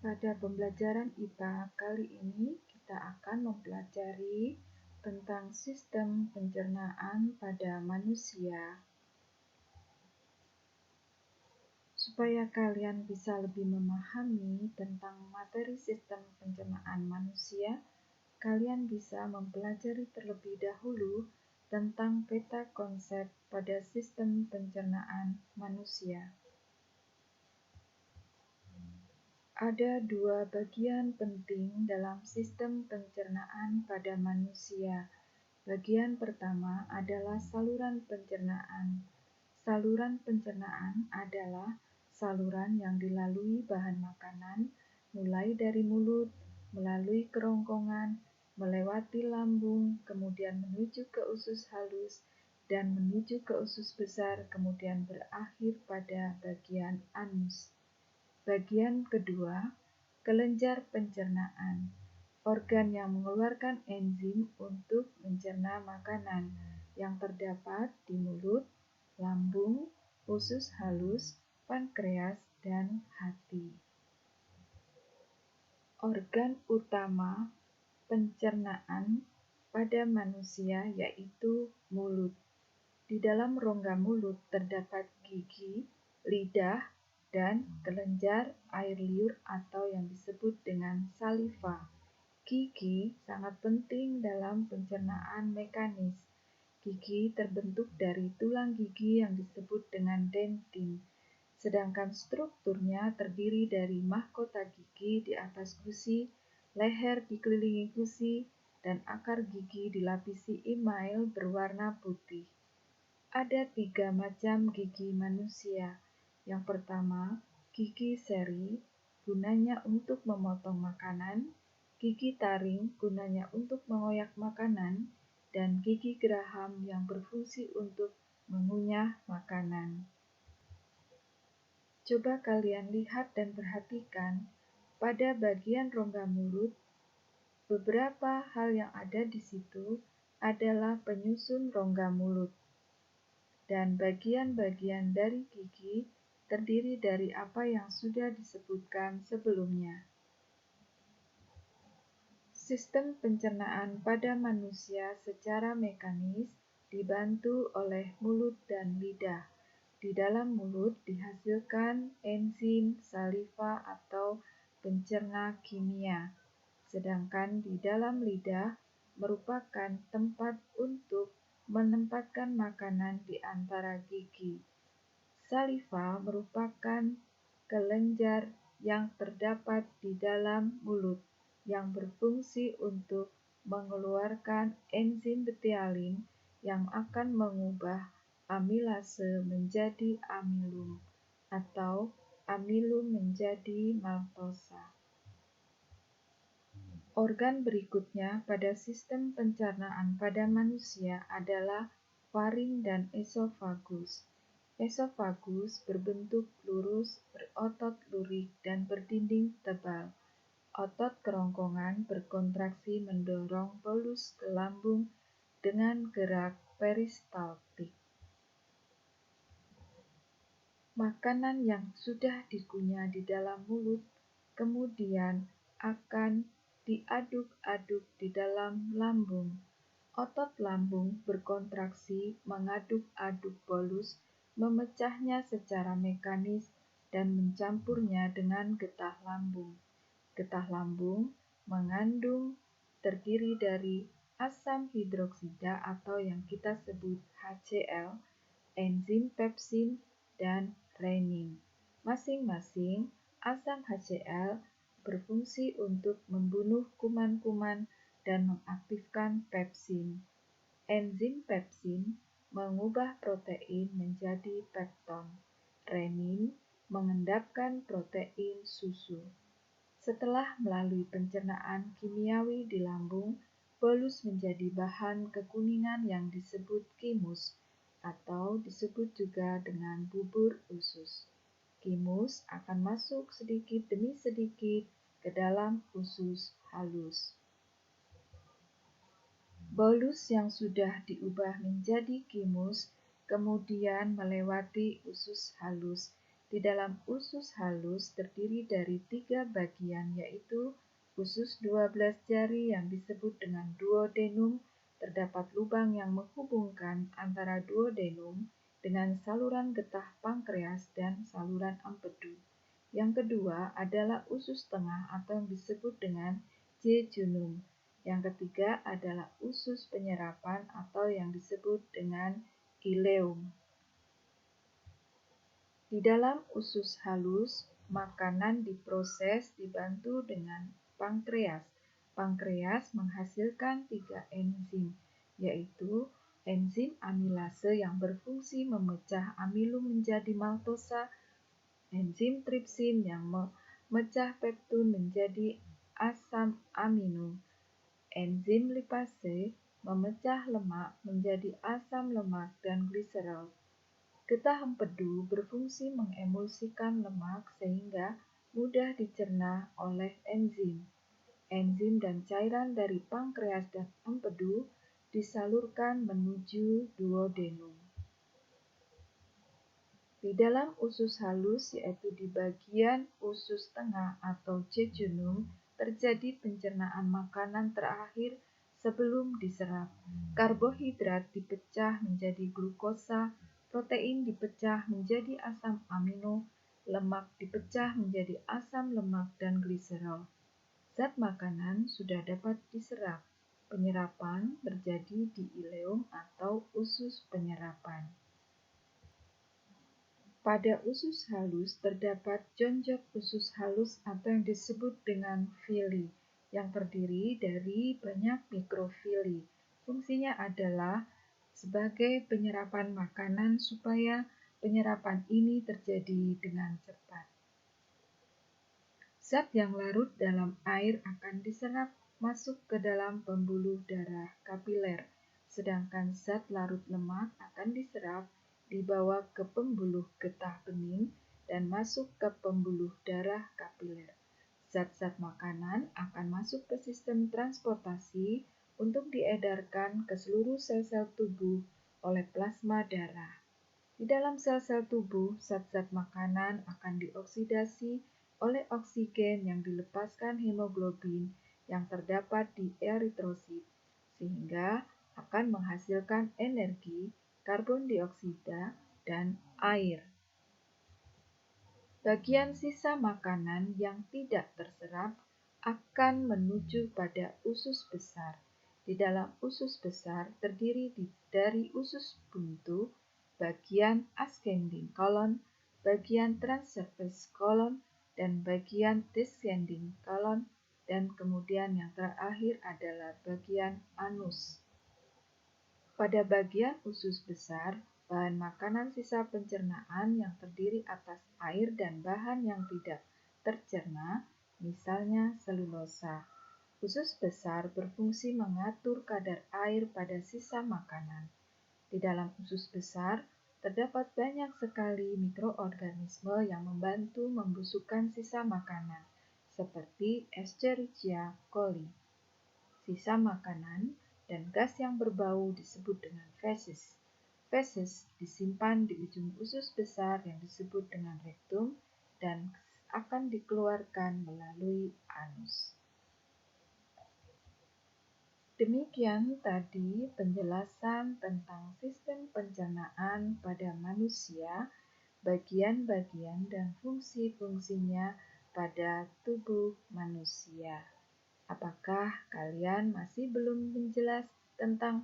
Pada pembelajaran IPA kali ini kita akan mempelajari tentang sistem pencernaan pada manusia. Supaya kalian bisa lebih memahami tentang materi sistem pencernaan manusia, kalian bisa mempelajari terlebih dahulu tentang peta konsep pada sistem pencernaan manusia. Ada dua bagian penting dalam sistem pencernaan pada manusia. Bagian pertama adalah saluran pencernaan. Saluran pencernaan adalah saluran yang dilalui bahan makanan, mulai dari mulut, melalui kerongkongan, melewati lambung, kemudian menuju ke usus halus, dan menuju ke usus besar, kemudian berakhir pada bagian anus. Bagian kedua, kelenjar pencernaan, organ yang mengeluarkan enzim untuk mencerna makanan yang terdapat di mulut, lambung, usus halus, pankreas, dan hati. Organ utama pencernaan pada manusia yaitu mulut. Di dalam rongga mulut terdapat gigi, lidah, dan kelenjar air liur atau yang disebut dengan saliva. Gigi sangat penting dalam pencernaan mekanis. Gigi terbentuk dari tulang gigi yang disebut dengan dentin, sedangkan strukturnya terdiri dari mahkota gigi di atas gusi, leher dikelilingi gusi, dan akar gigi dilapisi email berwarna putih. Ada 3 macam gigi manusia. Yang pertama, gigi seri, gunanya untuk memotong makanan, gigi taring gunanya untuk mengoyak makanan, dan gigi geraham yang berfungsi untuk mengunyah makanan. Coba kalian lihat dan perhatikan pada bagian rongga mulut, beberapa hal yang ada di situ adalah penyusun rongga mulut. Dan bagian-bagian dari gigi terdiri dari apa yang sudah disebutkan sebelumnya. Sistem pencernaan pada manusia secara mekanis dibantu oleh mulut dan lidah. Di dalam mulut dihasilkan enzim, saliva atau pencerna kimia, sedangkan di dalam lidah merupakan tempat untuk menempatkan makanan di antara gigi. Saliva merupakan kelenjar yang terdapat di dalam mulut yang berfungsi untuk mengeluarkan enzim betialin yang akan mengubah amilase menjadi amilum atau amilum menjadi maltosa. Organ berikutnya pada sistem pencernaan pada manusia adalah faring dan esofagus. Esofagus berbentuk lurus, berotot lurik, dan berdinding tebal. Otot kerongkongan berkontraksi mendorong bolus ke lambung dengan gerak peristaltik. Makanan yang sudah dikunyah di dalam mulut kemudian akan diaduk-aduk di dalam lambung. Otot lambung berkontraksi mengaduk-aduk bolus, memecahnya secara mekanis, dan mencampurnya dengan getah lambung. Getah lambung mengandung terdiri dari asam hidroksida atau yang kita sebut HCl, enzim pepsin, dan renin. Masing-masing asam HCl berfungsi untuk membunuh kuman-kuman dan mengaktifkan pepsin. Enzim pepsin mengubah protein menjadi pepton. Renin mengendapkan protein susu. Setelah melalui pencernaan kimiawi di lambung, bolus menjadi bahan kekuningan yang disebut kimus, atau disebut juga dengan bubur usus. Kimus akan masuk sedikit demi sedikit ke dalam usus halus. Bolus yang sudah diubah menjadi kimus kemudian melewati usus halus. Di dalam usus halus terdiri dari 3 bagian, yaitu usus 12 jari yang disebut dengan duodenum. Terdapat lubang yang menghubungkan antara duodenum dengan saluran getah pankreas dan saluran empedu. Yang kedua adalah usus tengah atau yang disebut dengan jejunum. Yang ketiga adalah usus penyerapan atau yang disebut dengan ileum. Di dalam usus halus, makanan diproses dibantu dengan pankreas. Pankreas menghasilkan 3 enzim, yaitu enzim amilase yang berfungsi memecah amilum menjadi maltosa, enzim tripsin yang memecah peptun menjadi asam amino, enzim lipase memecah lemak menjadi asam lemak dan gliserol. Getah empedu berfungsi mengemulsikan lemak sehingga mudah dicerna oleh enzim. Enzim dan cairan dari pankreas dan empedu disalurkan menuju duodenum. Di dalam usus halus, yaitu di bagian usus tengah atau jejunum, terjadi pencernaan makanan terakhir sebelum diserap. Karbohidrat dipecah menjadi glukosa, protein dipecah menjadi asam amino, lemak dipecah menjadi asam lemak dan gliserol. Zat makanan sudah dapat diserap. Penyerapan terjadi di ileum atau usus penyerapan. Pada usus halus terdapat jonjok usus halus atau yang disebut dengan villi, yang terdiri dari banyak mikrovilli. Fungsinya adalah sebagai penyerapan makanan supaya penyerapan ini terjadi dengan cepat. Zat yang larut dalam air akan diserap masuk ke dalam pembuluh darah kapiler, sedangkan zat larut lemak akan diserap dibawa ke pembuluh getah bening dan masuk ke pembuluh darah kapiler. Zat-zat makanan akan masuk ke sistem transportasi untuk diedarkan ke seluruh sel-sel tubuh oleh plasma darah. Di dalam sel-sel tubuh, zat-zat makanan akan dioksidasi oleh oksigen yang dilepaskan hemoglobin yang terdapat di eritrosit, sehingga akan menghasilkan energi, karbon dioksida, dan air. Bagian sisa makanan yang tidak terserap akan menuju pada usus besar. Di dalam usus besar terdiri dari usus buntu, bagian ascending colon, bagian transverse colon, dan bagian descending colon, dan kemudian yang terakhir adalah bagian anus. Pada bagian usus besar, bahan makanan sisa pencernaan yang terdiri atas air dan bahan yang tidak tercerna, misalnya selulosa. Usus besar berfungsi mengatur kadar air pada sisa makanan. Di dalam usus besar, terdapat banyak sekali mikroorganisme yang membantu membusukkan sisa makanan, seperti Escherichia coli. Sisa makanan dan gas yang berbau disebut dengan feses. Feses disimpan di ujung usus besar yang disebut dengan rektum dan akan dikeluarkan melalui anus. Demikian tadi penjelasan tentang sistem pencernaan pada manusia, bagian-bagian dan fungsi-fungsinya pada tubuh manusia. Apakah kalian masih belum menjelas tentang